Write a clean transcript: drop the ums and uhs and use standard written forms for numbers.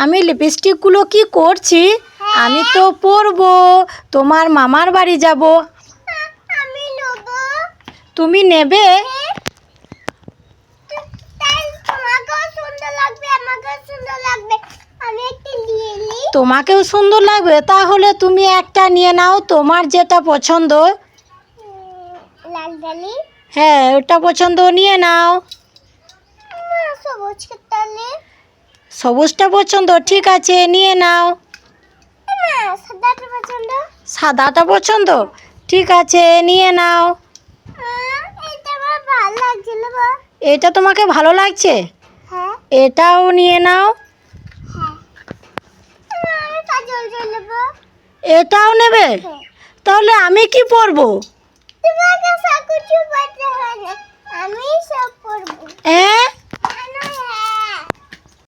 আমি লিপস্টিকগুলো কি করছি? আমি তো পরবো, তোমার মামার বাড়ি যাব। আমি নেব। তুমি নেবে? তাই তোমাকেও সুন্দর লাগবে, আমাকেও সুন্দর লাগবে। আমি একটা নিয়ে নিই। তোমাকেও সুন্দর লাগবে, তাহলে তুমি একটা নিয়ে নাও, তোমার যেটা পছন্দ। লাল ডালি। হ্যাঁ, ওটা পছন্দ, নিয়ে নাও। না, সবুজ তালে। সবুজটা পছন্দ, ঠিক আছে, নিয়ে নাও। না, সাদাটা পছন্দ। সাদাটা পছন্দ, ঠিক আছে, নিয়ে নাও। এটা আমার ভালো লাগছিল বা। এটা তোমাকে ভালো লাগছে? হ্যাঁ। এটাও নিয়ে নাও। হ্যাঁ। আমি কাজল জ্বলব। এটাও নেবে? হ্যাঁ। তাহলে আমি কি পরবো? তোমাকে সব কিছু পড়তে হয় না, আমি সব পড়বো। হ্যাঁ,